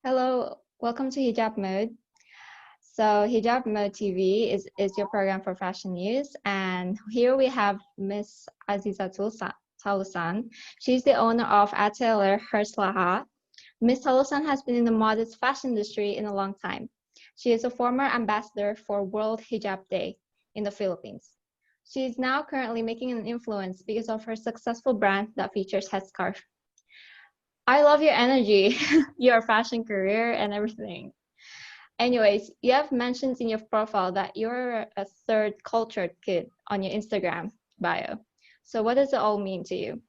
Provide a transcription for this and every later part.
Hello, welcome to Hijab Mode. So Hijab Mode TV is your program for fashion news, and here we have Miss Talusan. She's the owner of Atelier Laha. Miss Talusan has been in the modest fashion industry in a long time. She is a former ambassador for World Hijab Day in the Philippines. She is now currently making an influence because of her successful brand that features headscarf. I love your energy, your fashion career, and everything. Anyways, you have mentioned in your profile that you're a third cultured kid on your Instagram bio. So what does it all mean to you?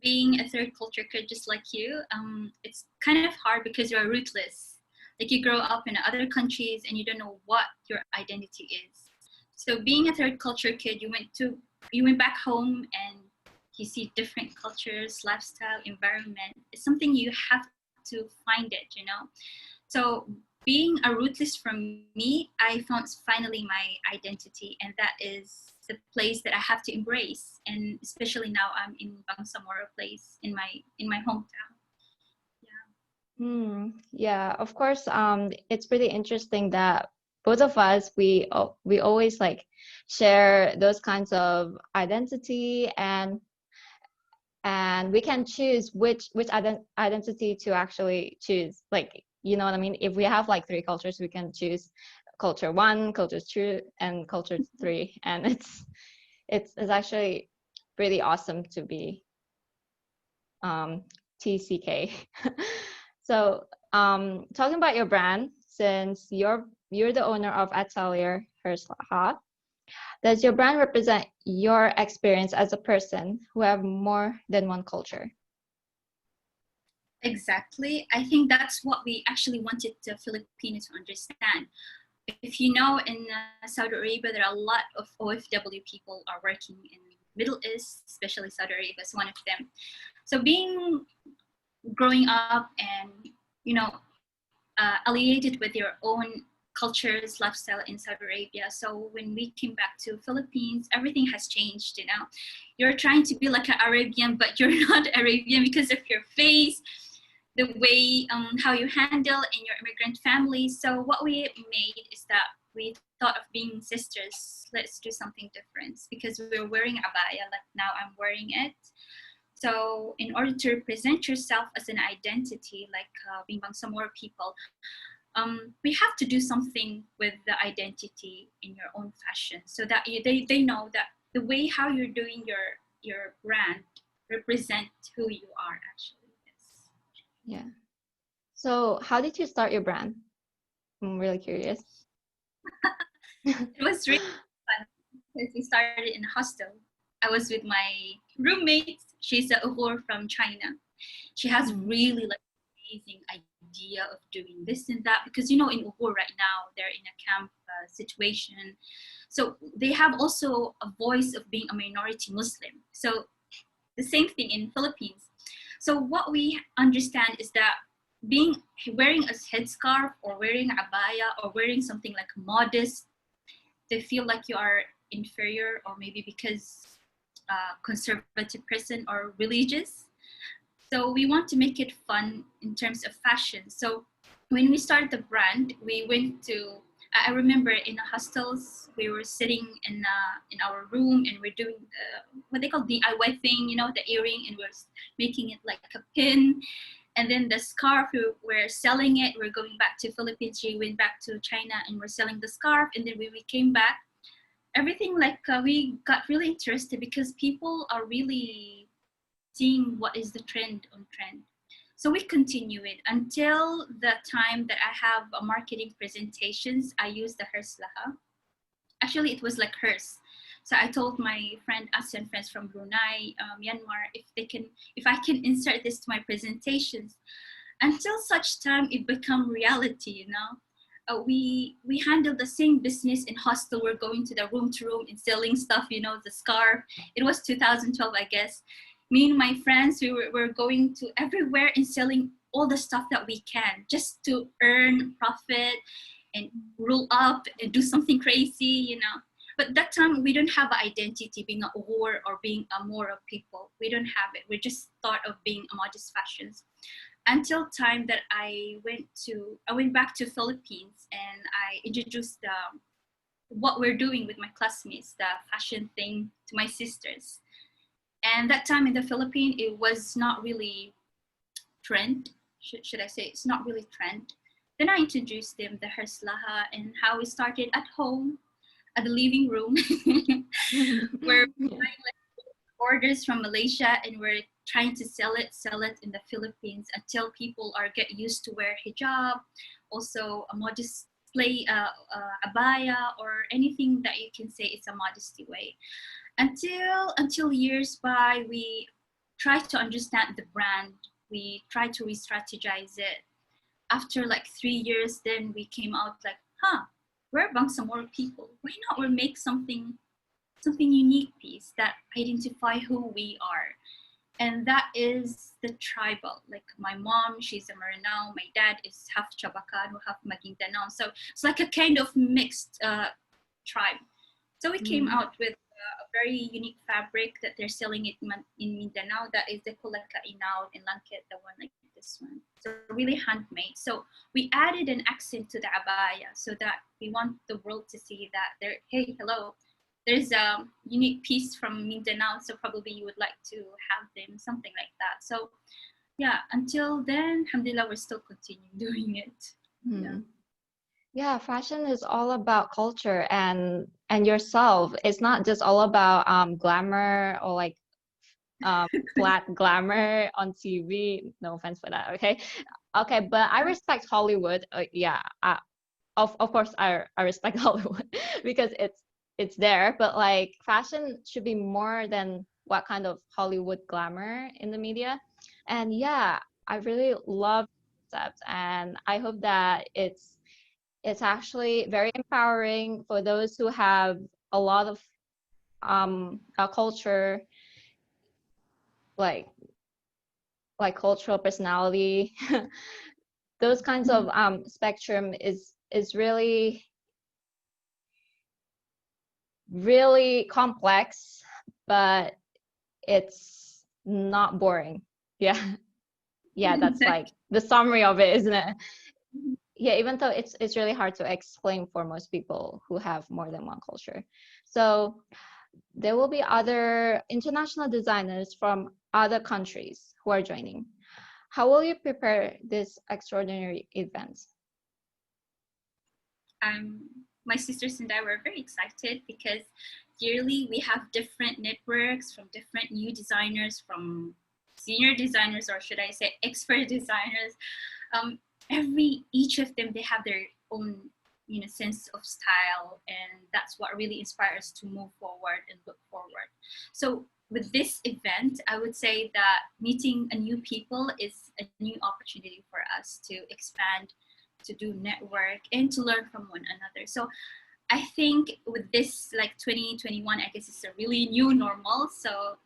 Being a third culture kid just like you, it's kind of hard because you're rootless. Like you grow up in other countries and you don't know what your identity is. So being a third culture kid, you went back home and you see different cultures, lifestyle, environment. It's something you have to find it. So being a rootless from me, I found finally my identity, and that is the place that I have to embrace. And especially now, I'm in Bangsamoro place in my hometown. Yeah, of course. It's pretty interesting that both of us we always like share those kinds of identity, and we can choose which identity to actually choose. Like, you know what I mean? If we have like three cultures, we can choose culture one, culture two, and culture three, and it's actually pretty awesome to be TCK. So talking about your brand, since you're the owner of Atelier Herslaha, does your brand represent your experience as a person who have more than one culture? Exactly. I think that's what we actually wanted the Filipinos to understand. If you know, in Saudi Arabia, there are a lot of OFW people are working in Middle East, especially Saudi Arabia is one of them. So growing up and you know affiliated with your own cultures, lifestyle in Saudi Arabia. So when we came back to Philippines, everything has changed. You're trying to be like an Arabian, but you're not Arabian because of your face, the way how you handle in your immigrant family. So what we made is that we thought of being sisters. Let's do something different because we're wearing abaya. Like now I'm wearing it. So in order to represent yourself as an identity, like being Bangsamoro people, we have to do something with the identity in your own fashion so that they know that the way how you're doing your brand represent who you are actually. Yes. Yeah. So how did you start your brand? I'm really curious. It was really fun because we started in a hostel. I was with my roommate. She's a Uyghur from China. She has really like amazing idea of doing this and that because in Uyghur right now they're in a camp situation, so they have also a voice of being a minority Muslim. So the same thing in Philippines. So what we understand is that wearing a headscarf or wearing abaya or wearing something like modest, they feel like you are inferior or maybe because conservative person or religious. So we want to make it fun in terms of fashion. So when we started the brand, we went to, I remember in the hostels, we were sitting in our room and we're doing what they call DIY thing, the earring, and we're making it like a pin. And then the scarf, we're selling it. We're going back to Philippines. We went back to China and we're selling the scarf. And then when we came back, everything like we got really interested because people are really seeing what is the trend on trend. So we continue it until the time that I have a marketing presentations. I use the Hers Laha. Actually, it was like hers. So I told my ASEAN friends from Brunei, Myanmar, if I can insert this to my presentations. Until such time it become reality. We handle the same business in hostel. We're going to the room to room and selling stuff, the scarf. It was 2012, I guess. Me and my friends, we were going to everywhere and selling all the stuff that we can just to earn profit and roll up and do something crazy. But that time we don't have an identity being a war or being a moral people. We don't have it. We just thought of being a modest fashions. until time that I went back to Philippines, and I introduced what we're doing with my classmates, the fashion thing, to my sisters. And that time in the Philippines, it was not really trend. Should I say it's not really trend? Then I introduced them the Laha, and how we started at home, at the living room, where Yeah. orders from Malaysia, and we're trying to sell it in the Philippines until people are get used to wear hijab, also a modest play abaya, or anything that you can say it's a modesty way. Until years by, we try to understand the brand. We try to re-strategize it. After like 3 years, then we came out like, huh, we're among some more people. Why not we make something unique piece that identify who we are? And that is the tribal. Like my mom, she's a Maranao. My dad is half Chabacano, half Maguindanao. So it's like a kind of mixed tribe. So we came out with a very unique fabric that they're selling it in Mindanao. That is the Kulaka Inaw in Langkit, the one like this one. So really handmade. So we added an accent to the abaya so that we want the world to see that there, hey, hello, there's a unique piece from Mindanao. So probably you would like to have them, something like that. So yeah, until then, alhamdulillah, we're still continuing doing it. Yeah. Yeah, fashion is all about culture and yourself. It's not just all about glamour or like flat glamour on TV. No offense for that, okay? Okay, but I respect Hollywood. Yeah, of course I respect Hollywood because it's there. But like fashion should be more than what kind of Hollywood glamour in the media. And yeah, I really love the concept, and I hope that it's actually very empowering for those who have a lot of a culture like cultural personality. Those kinds of spectrum is really really complex, but it's not boring. Yeah. Yeah, that's like the summary of it, isn't it? Yeah, even though it's really hard to explain for most people who have more than one culture. So there will be other international designers from other countries who are joining. How will you prepare this extraordinary event? My sisters and I were very excited because yearly we have different networks from different new designers, from senior designers, or should I say expert designers. Each of them, they have their own sense of style, and that's what really inspires us to move forward and look forward. So with this event, I would say that meeting a new people is a new opportunity for us to expand, to do network, and to learn from one another. So I think with this, like 2021, I guess it's a really new normal. So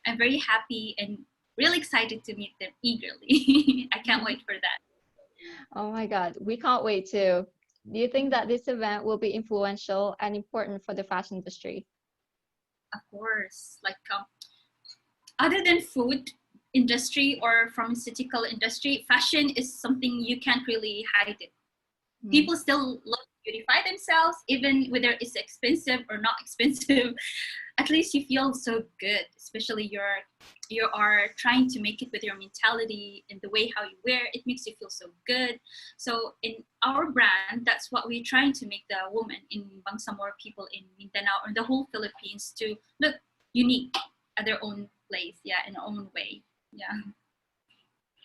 I'm very happy and really excited to meet them eagerly. I can't wait for that. Oh my God, we can't wait too. Do you think that this event will be influential and important for the fashion industry? Of course, like other than food industry or pharmaceutical industry, fashion is something you can't really hide it. People still love to beautify themselves, even whether it's expensive or not expensive. At least you feel so good, especially you are trying to make it with your mentality and the way how you wear it makes you feel so good. So in our brand, that's what we're trying to make the woman in Bangsamoro, people in Mindanao or the whole Philippines, to look unique at their own place, yeah, in their own way. Yeah.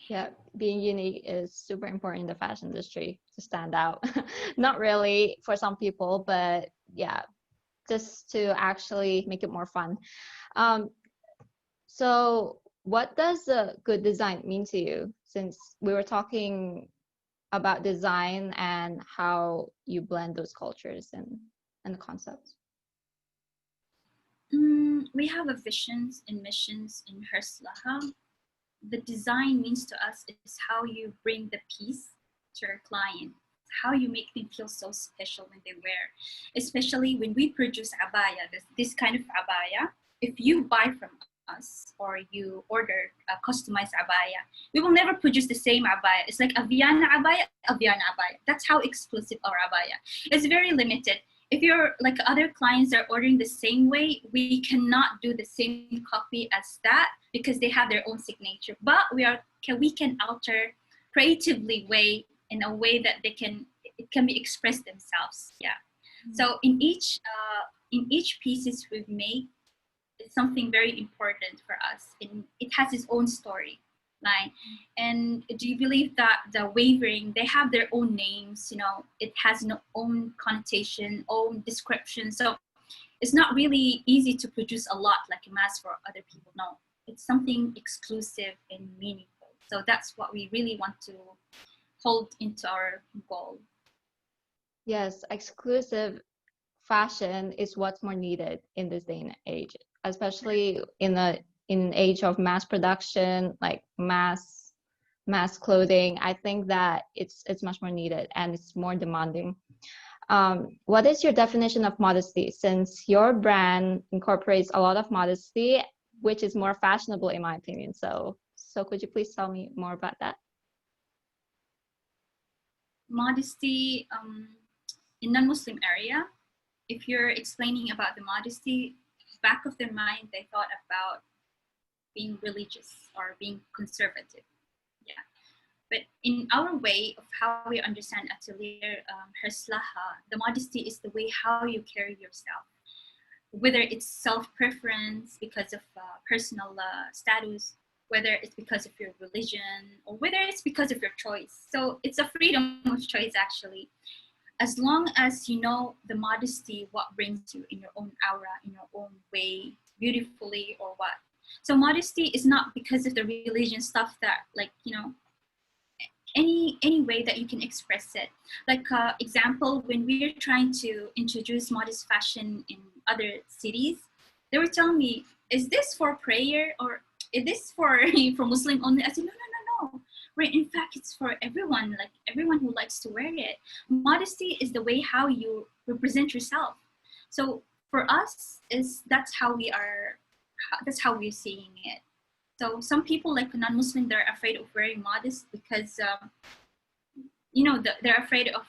Yeah, being unique is super important in the fashion industry to stand out. Not really for some people, but yeah, just to actually make it more fun. Um, so what does a good design mean to you? Since we were talking about design and how you blend those cultures and the concepts. We have a visions and missions in Laha. The design means to us is how you bring the piece to your client, how you make them feel so special when they wear, especially when we produce abaya, this kind of abaya. If you buy from us or you order a customized abaya, we will never produce the same abaya. It's like Aviana abaya, Aviana abaya. That's how exclusive our abaya. It's very limited. If you're like other clients are ordering the same way, we cannot do the same copy as that because they have their own signature. But we can alter creatively way in a way that it can be expressed themselves. Yeah. So in each pieces we make, it's something very important for us. It has its own story line. And do you believe that the wavering, they have their own names, it has no own connotation, own description. So it's not really easy to produce a lot like a mass for other people. No, it's something exclusive and meaningful. So that's what we really want to hold into our goal. Yes, exclusive fashion is what's more needed in this day and age, especially in an age of mass production, like mass clothing. I think that it's much more needed and it's more demanding. What is your definition of modesty, since your brand incorporates a lot of modesty, which is more fashionable in my opinion? So could you please tell me more about that? Modesty, in non-Muslim area, if you're explaining about the modesty, back of their mind, they thought about being religious or being conservative. Yeah. But in our way of how we understand Atelier Laha, the modesty is the way how you carry yourself. Whether it's self-preference because of personal status, whether it's because of your religion, or whether it's because of your choice. So it's a freedom of choice, actually. As long as you know the modesty, what brings you in your own aura, in your own way, beautifully or what. So modesty is not because of the religion stuff that, like, any way that you can express it. Like example, when we're trying to introduce modest fashion in other cities, they were telling me, is this for prayer or is this for for Muslim only? I said, no. Right, in fact, it's for everyone, like everyone who likes to wear it. Modesty is the way how you represent yourself. So for us, that's how we're seeing it. So some people, like non-Muslim, they're afraid of wearing modest because they're afraid of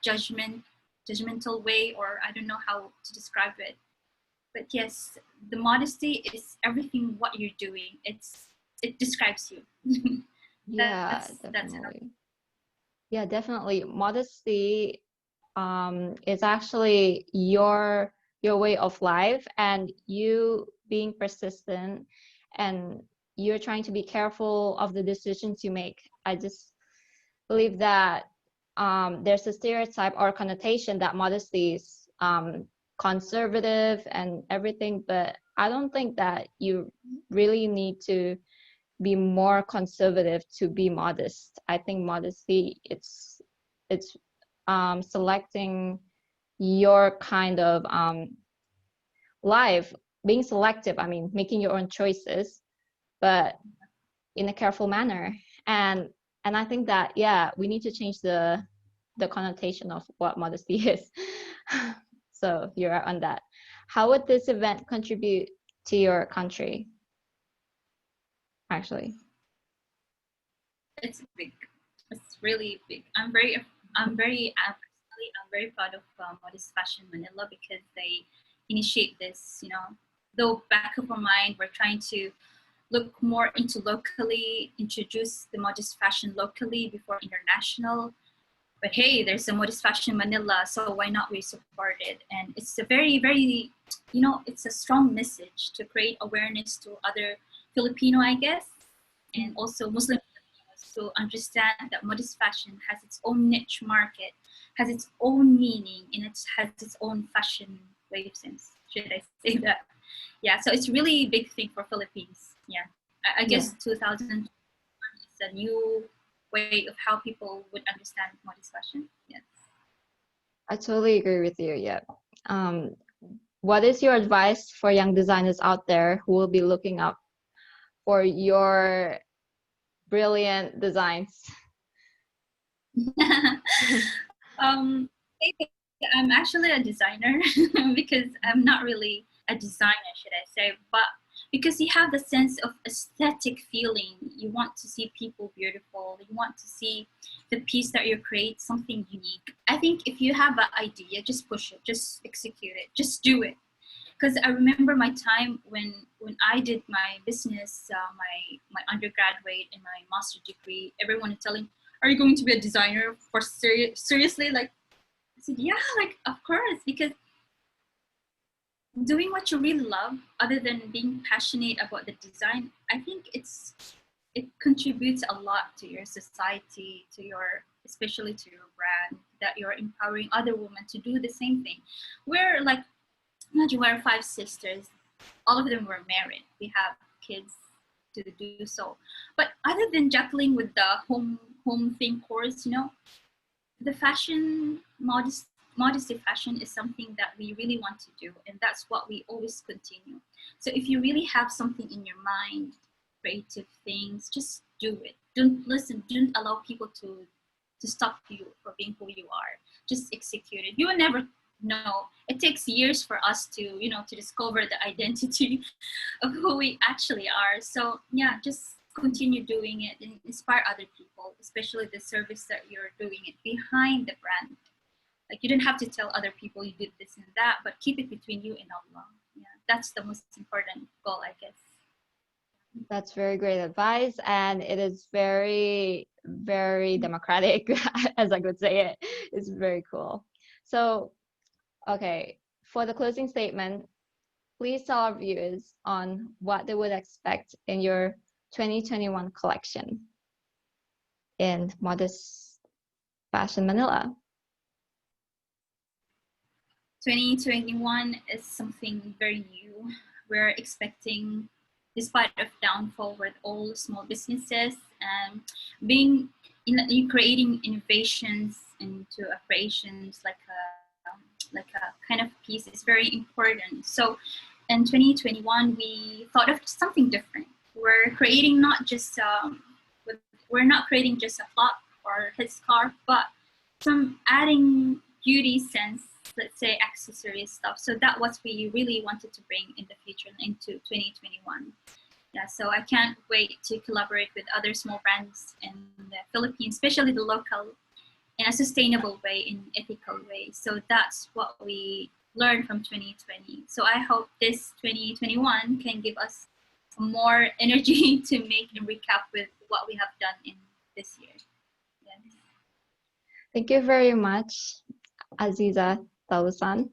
judgmental way, or I don't know how to describe it. But yes, the modesty is everything what you're doing. It describes you. Yeah, definitely. Yeah, definitely. Modesty is actually your way of life, and you being persistent, and you're trying to be careful of the decisions you make. I just believe that there's a stereotype or connotation that modesty is conservative and everything, but I don't think that you really need to be more conservative to be modest. I think modesty, it's selecting your kind of life, being selective. I mean, making your own choices, but in a careful manner. And I think that, yeah, we need to change the connotation of what modesty is. So you're on that. How would this event contribute to your country, actually? It's big. It's really big. I'm very personally, I'm very proud of Modest Fashion Manila because they initiate this. Though back of our mind, we're trying to look more into locally, introduce the modest fashion locally before international. But hey, there's a Modest Fashion Manila, so why not we support it? And it's a very, very, it's a strong message to create awareness to other Filipino, I guess, and also Muslim Filipinos to understand that modest fashion has its own niche market, has its own meaning, and it has its own fashion wave sense. Should I say that? Yeah, so it's really a big thing for Philippines. Yeah, I guess 2000 is a new way of how people would understand modest fashion. Yes. I totally agree with you. Yeah. What is your advice for young designers out there who will be looking up for your brilliant designs? I'm actually a designer because I'm not really a designer, should I say, but because you have the sense of aesthetic feeling. You want to see people beautiful. You want to see the piece that you create something unique. I think if you have an idea, just push it, just execute it, just do it. Because I remember my time when I did my business, my undergraduate and my master degree. Everyone is telling, "Are you going to be a designer for seriously?" Like, I said, "Yeah, like of course," because doing what you really love, other than being passionate about the design, I think it contributes a lot to your society, to your, especially to your brand, that you're empowering other women to do the same thing. We're like, imagine we're five sisters, all of them were married. We have kids to do so. But other than juggling with the home thing course, the fashion modesty fashion is something that we really want to do, and that's what we always continue. So if you really have something in your mind, creative things, just do it. Don't allow people to stop you for being who you are. Just execute it. You will never know. It takes years for us to discover the identity of who we actually are. So yeah, just continue doing it and inspire other people, especially the service that you're doing it behind the brand. Like, you don't have to tell other people you did this and that, but keep it between you and Allah. Yeah, that's the most important goal, I guess. That's very great advice, and it is very, very democratic, as I could say it. It's very cool. So, okay, for the closing statement, please tell our viewers on what they would expect in your 2021 collection in Modest Fashion Manila. 2021 is something very new. We're expecting, despite of downfall with all small businesses, and creating innovations into operations like a kind of piece is very important. So in 2021, we thought of something different. We're creating not just we're not creating just a cloth or headscarf, but some adding beauty sense, let's say accessory stuff. So that what we really wanted to bring in the future into 2021. Yeah, so I can't wait to collaborate with other small brands in the Philippines, especially the local, in a sustainable way, in ethical way. So that's what we learned from 2020. So I hope this 2021 can give us more energy to make and recap with what we have done in this year. Yes. Thank you very much, Azizah Talusan.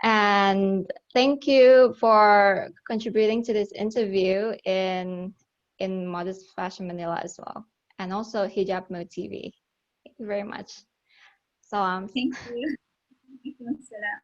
And thank you for contributing to this interview in Modest Fashion Manila as well, and also Hijabmode TV. Thank you very much. Salam. Thank you. Thank you, Sarah.